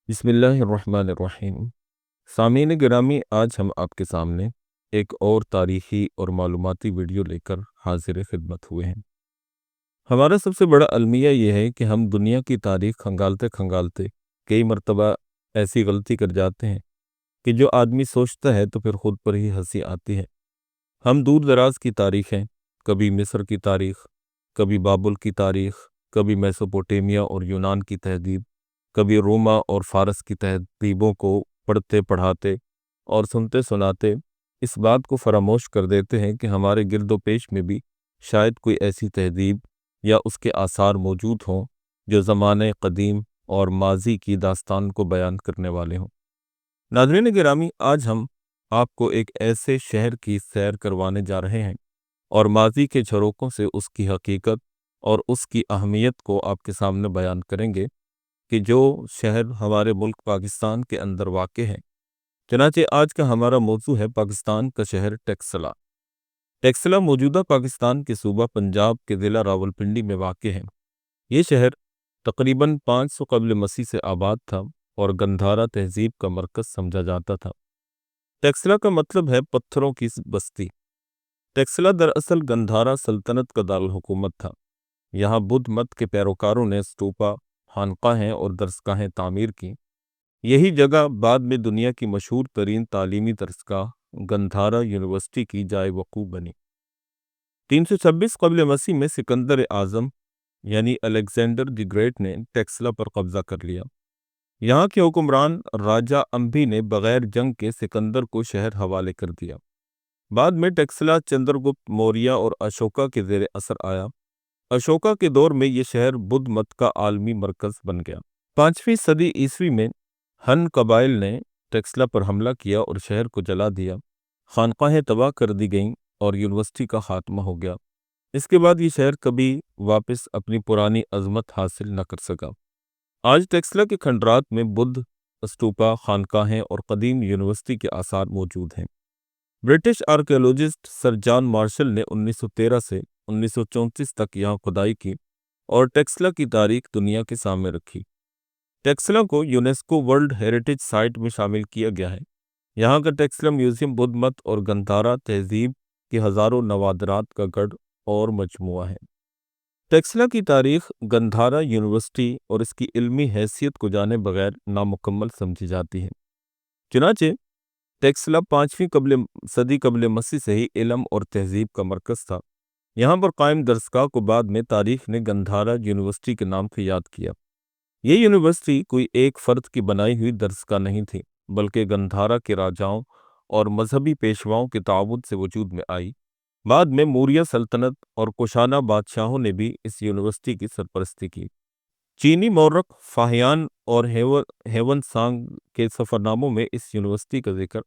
بسم اللہ الرحمن الرحیم۔ سامعین گرامی، آج ہم آپ کے سامنے ایک اور تاریخی اور معلوماتی ویڈیو لے کر حاضر خدمت ہوئے ہیں۔ ہمارا سب سے بڑا المیہ یہ ہے کہ ہم دنیا کی تاریخ کھنگالتے کھنگالتے کئی مرتبہ ایسی غلطی کر جاتے ہیں کہ جو آدمی سوچتا ہے تو پھر خود پر ہی ہنسی آتی ہے۔ ہم دور دراز کی تاریخیں، کبھی مصر کی تاریخ، کبھی بابل کی تاریخ، کبھی میسوپوٹیمیا اور یونان کی تہذیب، کبھی روما اور فارس کی تہذیبوں کو پڑھتے پڑھاتے اور سنتے سناتے اس بات کو فراموش کر دیتے ہیں کہ ہمارے گرد و پیش میں بھی شاید کوئی ایسی تہذیب یا اس کے آثار موجود ہوں جو زمانے قدیم اور ماضی کی داستان کو بیان کرنے والے ہوں۔ ناظرین گرامی، آج ہم آپ کو ایک ایسے شہر کی سیر کروانے جا رہے ہیں اور ماضی کے جھروکوں سے اس کی حقیقت اور اس کی اہمیت کو آپ کے سامنے بیان کریں گے کہ جو شہر ہمارے ملک پاکستان کے اندر واقع ہے۔ چنانچہ آج کا ہمارا موضوع ہے پاکستان کا شہر ٹیکسلا۔ ٹیکسلا موجودہ پاکستان کے صوبہ پنجاب کے ضلع راولپنڈی میں واقع ہے۔ یہ شہر تقریباً 500 قبل مسیح سے آباد تھا اور گندھارا تہذیب کا مرکز سمجھا جاتا تھا۔ ٹیکسلا کا مطلب ہے پتھروں کی بستی۔ ٹیکسلا دراصل گندھارا سلطنت کا دارالحکومت تھا۔ یہاں بدھ مت کے پیروکاروں نے اسٹوپا، خانقاہیں اور درسگاہیں تعمیر کی۔ یہی جگہ بعد میں دنیا کی مشہور ترین تعلیمی درسگاہ گندھارا یونیورسٹی کی جائے وقوع بنی۔ 326 قبل مسیح میں سکندر اعظم یعنی الیگزینڈر دی گریٹ نے ٹیکسلا پر قبضہ کر لیا۔ یہاں کے حکمران راجہ امبی نے بغیر جنگ کے سکندر کو شہر حوالے کر دیا۔ بعد میں ٹیکسلا چندرگپت موریہ اور اشوکا کے زیر اثر آیا۔ اشوکا کے دور میں یہ شہر بدھ مت کا عالمی مرکز بن گیا۔ 5ویں صدی عیسوی میں ہن قبائل نے ٹیکسلا پر حملہ کیا اور شہر کو جلا دیا۔ خانقاہیں تباہ کر دی گئیں اور یونیورسٹی کا خاتمہ ہو گیا۔ اس کے بعد یہ شہر کبھی واپس اپنی پرانی عظمت حاصل نہ کر سکا۔ آج ٹیکسلا کے کھنڈرات میں بدھ اسٹوپا، خانقاہیں اور قدیم یونیورسٹی کے آثار موجود ہیں۔ برٹش آرکیولوجسٹ سر جان مارشل نے 1913 سے 1934 تک یہاں کھدائی کی اور ٹیکسلا کی تاریخ دنیا کے سامنے رکھی۔ ٹیکسلا کو یونیسکو ورلڈ ہیریٹیج سائٹ میں شامل کیا گیا ہے۔ یہاں کا ٹیکسلا میوزیم بدھ مت اور گندھارا تہذیب کے ہزاروں نوادرات کا گڑھ اور مجموعہ ہے۔ ٹیکسلا کی تاریخ گندھارا یونیورسٹی اور اس کی علمی حیثیت کو جانے بغیر نامکمل سمجھی جاتی ہے۔ چنانچہ ٹیکسلا 5ویں صدی قبل مسیح سے ہی علم اور تہذیب کا مرکز تھا۔ یہاں پر قائم درسگاہ کو بعد میں تاریخ نے گندھارا یونیورسٹی کے نام سے یاد کیا۔ یہ یونیورسٹی کوئی ایک فرد کی بنائی ہوئی درسگاہ نہیں تھی، بلکہ گندھارا کے راجاؤں اور مذہبی پیشواؤں کے تعاون سے وجود میں آئی۔ بعد میں موریہ سلطنت اور کوشانہ بادشاہوں نے بھی اس یونیورسٹی کی سرپرستی کی۔ چینی مورخ فاہیان اور ہیون سانگ کے سفرناموں میں اس یونیورسٹی کا ذکر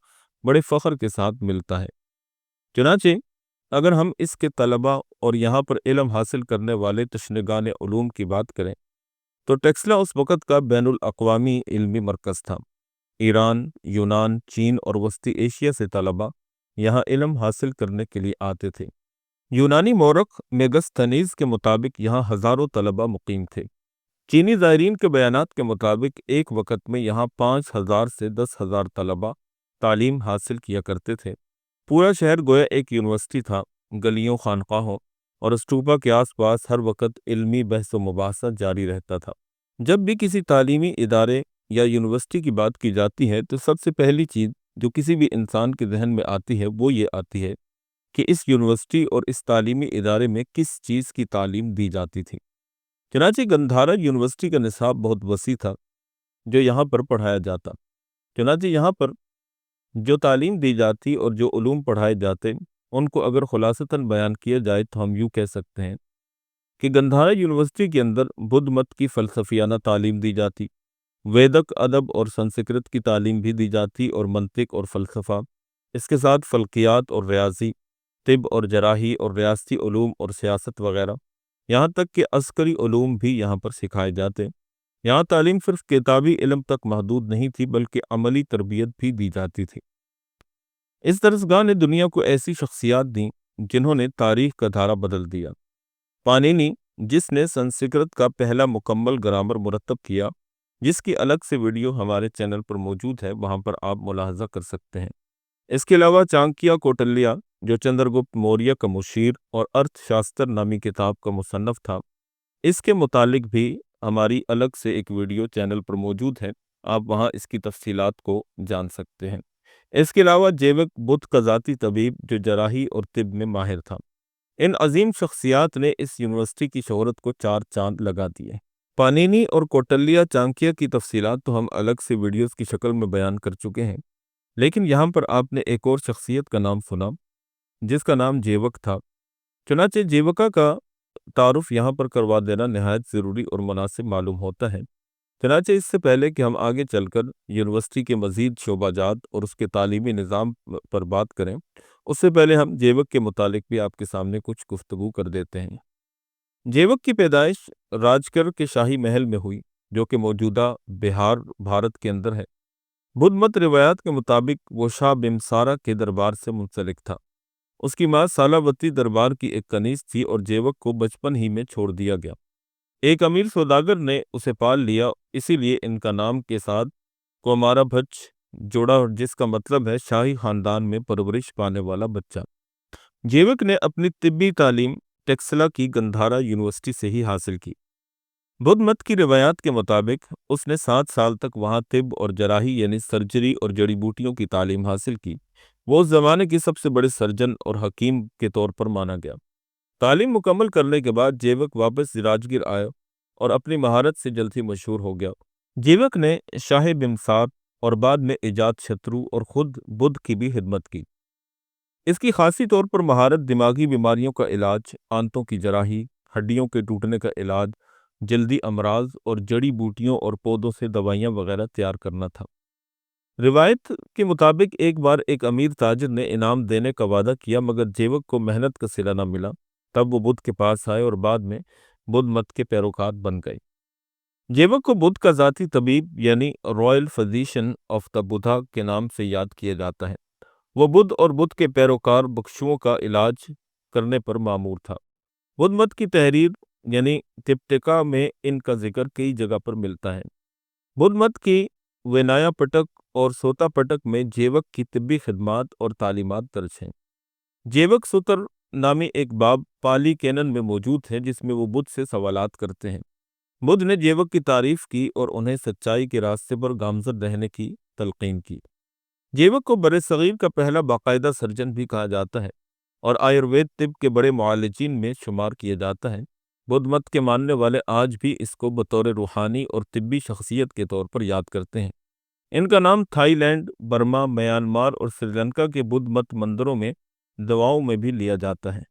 بڑے فخر کے ساتھ ملتا ہے۔ چنانچہ اگر ہم اس کے طلباء اور یہاں پر علم حاصل کرنے والے تشنگان علوم کی بات کریں تو ٹیکسلا اس وقت کا بین الاقوامی علمی مرکز تھا۔ ایران، یونان، چین اور وسطی ایشیا سے طلباء یہاں علم حاصل کرنے کے لیے آتے تھے۔ یونانی مورخ میگستھنیز کے مطابق یہاں ہزاروں طلباء مقیم تھے۔ چینی زائرین کے بیانات کے مطابق ایک وقت میں یہاں 5000 سے 10,000 طلباء تعلیم حاصل کیا کرتے تھے۔ پورا شہر گویا ایک یونیورسٹی تھا۔ گلیوں، خانقاہوں اور اسٹوپا کے آس پاس ہر وقت علمی بحث و مباحثہ جاری رہتا تھا۔ جب بھی کسی تعلیمی ادارے یا یونیورسٹی کی بات کی جاتی ہے تو سب سے پہلی چیز جو کسی بھی انسان کے ذہن میں آتی ہے وہ یہ آتی ہے کہ اس یونیورسٹی اور اس تعلیمی ادارے میں کس چیز کی تعلیم دی جاتی تھی۔ چنانچہ گندھارا یونیورسٹی کا نصاب بہت وسیع تھا جو یہاں پر پڑھایا جاتا۔ چنانچہ یہاں پر جو تعلیم دی جاتی اور جو علوم پڑھائے جاتے ان کو اگر خلاصتاً بیان کیا جائے تو ہم یوں کہہ سکتے ہیں کہ گندھارا یونیورسٹی کے اندر بدھ مت کی فلسفیانہ تعلیم دی جاتی، ویدک ادب اور سنسکرت کی تعلیم بھی دی جاتی اور منطق اور فلسفہ، اس کے ساتھ فلکیات اور ریاضی، طب اور جراحی اور ریاستی علوم اور سیاست وغیرہ، یہاں تک کہ عسکری علوم بھی یہاں پر سکھائے جاتے۔ یہاں تعلیم صرف کتابی علم تک محدود نہیں تھی بلکہ عملی تربیت بھی دی جاتی تھی۔ اس درسگاہ نے دنیا کو ایسی شخصیات دیں جنہوں نے تاریخ کا دھارا بدل دیا۔ پانینی، جس نے سنسکرت کا پہلا مکمل گرامر مرتب کیا، جس کی الگ سے ویڈیو ہمارے چینل پر موجود ہے، وہاں پر آپ ملاحظہ کر سکتے ہیں۔ اس کے علاوہ چانکیہ کوٹلیہ، جو چندر گپت موریہ کا مشیر اور ارتھ شاستر نامی کتاب کا مصنف تھا، اس کے متعلق بھی ہماری الگ سے ایک ویڈیو چینل پر موجود ہے، آپ وہاں اس کی تفصیلات کو جان سکتے ہیں۔ اس کے علاوہ جیوک بدھ کا ذاتی طبیب جو جراحی اور طب میں ماہر تھا۔ ان عظیم شخصیات نے اس یونیورسٹی کی شہرت کو چار چاند لگا دیے۔ پانینی اور کوٹلیہ چانکیہ کی تفصیلات تو ہم الگ سے ویڈیوز کی شکل میں بیان کر چکے ہیں، لیکن یہاں پر آپ نے ایک اور شخصیت کا نام سنا جس کا نام جیوک تھا۔ چنانچہ جیوکا کا تعارف یہاں پر کروا دینا نہایت ضروری اور مناسب معلوم ہوتا ہے۔ چنانچہ اس سے پہلے کہ ہم آگے چل کر یونیورسٹی کے مزید شعبہ جات اور اس کے تعلیمی نظام پر بات کریں، اس سے پہلے ہم جیوک کے متعلق بھی آپ کے سامنے کچھ گفتگو کر دیتے ہیں۔ جیوک کی پیدائش راجکر کے شاہی محل میں ہوئی، جو کہ موجودہ بہار بھارت کے اندر ہے۔ بدھ مت روایات کے مطابق وہ شاہ بمسارا کے دربار سے منسلک تھا۔ اس کی ماں سالاوتی دربار کی ایک کنیز تھی اور جیوک کو بچپن ہی میں چھوڑ دیا گیا۔ ایک امیر سوداگر نے اسے پال لیا، اسی لیے ان کا نام کے ساتھ کومارا بھچ جوڑا، جس کا مطلب ہے شاہی خاندان میں پرورش پانے والا بچہ۔ جیوک نے اپنی طبی تعلیم ٹیکسلا کی گندھارا یونیورسٹی سے ہی حاصل کی۔ بدھ مت کی روایات کے مطابق اس نے 7 سال تک وہاں طب اور جراحی یعنی سرجری اور جڑی بوٹیوں کی تعلیم حاصل کی۔ وہ اس زمانے کی سب سے بڑے سرجن اور حکیم کے طور پر مانا گیا۔ تعلیم مکمل کرنے کے بعد جیوک واپس راجگیر آیا اور اپنی مہارت سے جلد ہی مشہور ہو گیا۔ جیوک نے شاہ بمسار اور بعد میں ایجاد شترو اور خود بدھ کی بھی خدمت کی۔ اس کی خاصی طور پر مہارت دماغی بیماریوں کا علاج، آنتوں کی جراحی، ہڈیوں کے ٹوٹنے کا علاج، جلدی امراض اور جڑی بوٹیوں اور پودوں سے دوائیاں وغیرہ تیار کرنا تھا۔ روایت کے مطابق ایک بار ایک امیر تاجر نے انعام دینے کا وعدہ کیا، مگر جیوک کو محنت کا صلہ نہ ملا۔ تب وہ بدھ کے پاس آئے اور بعد میں بدھ مت کے پیروکار بن گئے۔ جیوک کو بدھ کا ذاتی طبیب یعنی Royal physician of the Buddha کے نام سے یاد کیا جاتا ہے۔ وہ بدھ اور بدھ کے پیروکار بھکشوؤں کا علاج کرنے پر مامور تھا۔ بدھ مت کی تحریر یعنی تپٹکا میں ان کا ذکر کئی جگہ پر ملتا ہے۔ بدھ مت کی وینایا پٹک اور سوتا پٹک میں جیوک کی طبی خدمات اور تعلیمات درج ہیں۔ جیوک سوتر نامی ایک باب پالی کینن میں موجود ہے جس میں وہ بدھ سے سوالات کرتے ہیں۔ بدھ نے جیوک کی تعریف کی اور انہیں سچائی کے راستے پر گامزن رہنے کی تلقین کی۔ جیوک کو برصغیر کا پہلا باقاعدہ سرجن بھی کہا جاتا ہے اور آیوروید طب کے بڑے معالجین میں شمار کیا جاتا ہے۔ بدھ مت کے ماننے والے آج بھی اس کو بطور روحانی اور طبی شخصیت کے طور پر یاد کرتے ہیں۔ ان کا نام تھائی لینڈ، برما، میانمار اور سری لنکا کے بدھ مت مندروں میں دعاؤں میں بھی لیا جاتا ہے۔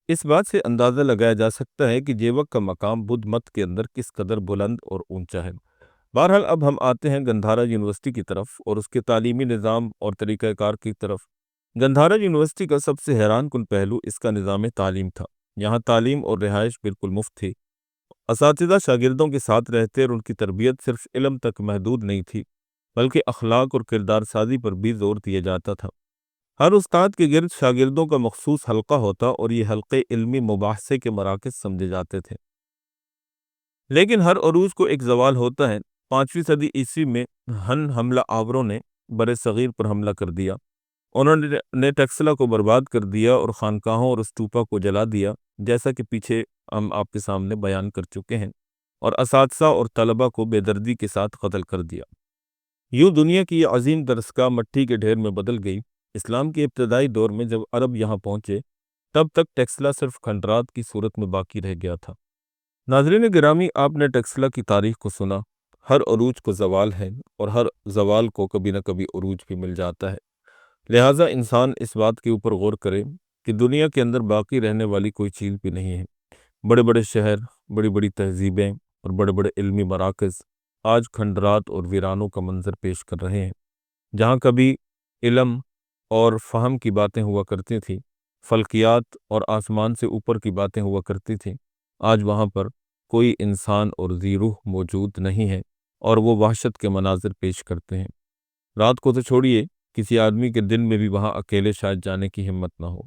اس بات سے اندازہ لگایا جا سکتا ہے کہ جیوک کا مقام بدھ مت کے اندر کس قدر بلند اور اونچا ہے۔ بہرحال اب ہم آتے ہیں گندھارا یونیورسٹی کی طرف اور اس کے تعلیمی نظام اور طریقہ کار کی طرف۔ گندھارا یونیورسٹی کا سب سے حیران کن پہلو اس کا نظام تعلیم تھا۔ یہاں تعلیم اور رہائش بالکل مفت تھی۔ اساتذہ شاگردوں کے ساتھ رہتے اور ان کی تربیت صرف علم تک محدود نہیں تھی، بلکہ اخلاق اور کردار سازی پر بھی زور دیا جاتا تھا۔ ہر استاد کے گرد شاگردوں کا مخصوص حلقہ ہوتا اور یہ حلقے علمی مباحثے کے مراکز سمجھے جاتے تھے۔ لیکن ہر عروج کو ایک زوال ہوتا ہے۔ 5ویں صدی عیسوی میں ہن حملہ آوروں نے برصغیر پر حملہ کر دیا۔ انہوں نے ٹیکسلا کو برباد کر دیا اور خانقاہوں اور اسٹوپا کو جلا دیا، جیسا کہ پیچھے ہم آپ کے سامنے بیان کر چکے ہیں، اور اساتذہ اور طلبہ کو بے دردی کے ساتھ قتل کر دیا۔ یوں دنیا کی یہ عظیم درسگاہ مٹی کے ڈھیر میں بدل گئی۔ اسلام کے ابتدائی دور میں جب عرب یہاں پہنچے تب تک ٹیکسلا صرف کھنڈرات کی صورت میں باقی رہ گیا تھا۔ ناظرین گرامی، آپ نے ٹیکسلا کی تاریخ کو سنا۔ ہر عروج کو زوال ہے اور ہر زوال کو کبھی نہ کبھی عروج بھی مل جاتا ہے۔ لہٰذا انسان اس بات کے اوپر غور کرے کہ دنیا کے اندر باقی رہنے والی کوئی چیز بھی نہیں ہے۔ بڑے بڑے شہر، بڑی بڑی تہذیبیں اور بڑے بڑے علمی مراکز آج کھنڈرات اور ویرانوں کا منظر پیش کر رہے ہیں۔ جہاں کبھی علم اور فہم کی باتیں ہوا کرتی تھیں، فلکیات اور آسمان سے اوپر کی باتیں ہوا کرتی تھیں، آج وہاں پر کوئی انسان اور ذی روح موجود نہیں ہے اور وہ وحشت کے مناظر پیش کرتے ہیں۔ رات کو تو چھوڑیے، کسی آدمی کے دن میں بھی وہاں اکیلے شاید جانے کی ہمت نہ ہو۔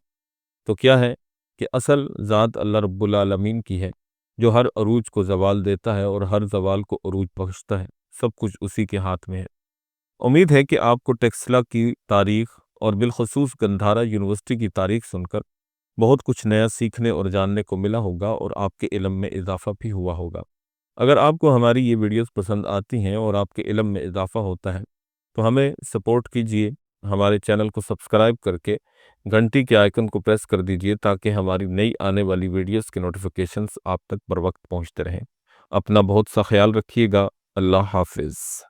تو کیا ہے کہ اصل ذات اللہ رب العالمین کی ہے، جو ہر عروج کو زوال دیتا ہے اور ہر زوال کو عروج بخشتا ہے۔ سب کچھ اسی کے ہاتھ میں ہے۔ امید ہے کہ آپ کو ٹیکسلا کی تاریخ اور بالخصوص گندھارا یونیورسٹی کی تاریخ سن کر بہت کچھ نیا سیکھنے اور جاننے کو ملا ہوگا اور آپ کے علم میں اضافہ بھی ہوا ہوگا۔ اگر آپ کو ہماری یہ ویڈیوز پسند آتی ہیں اور آپ کے علم میں اضافہ ہوتا ہے تو ہمیں سپورٹ کیجئے، ہمارے چینل کو سبسکرائب کر کے گھنٹی کے آئیکن کو پریس کر دیجئے تاکہ ہماری نئی آنے والی ویڈیوز کے نوٹیفیکیشنز آپ تک بر وقت پہنچتے رہیں۔ اپنا بہت سا خیال رکھیے گا۔ اللہ حافظ۔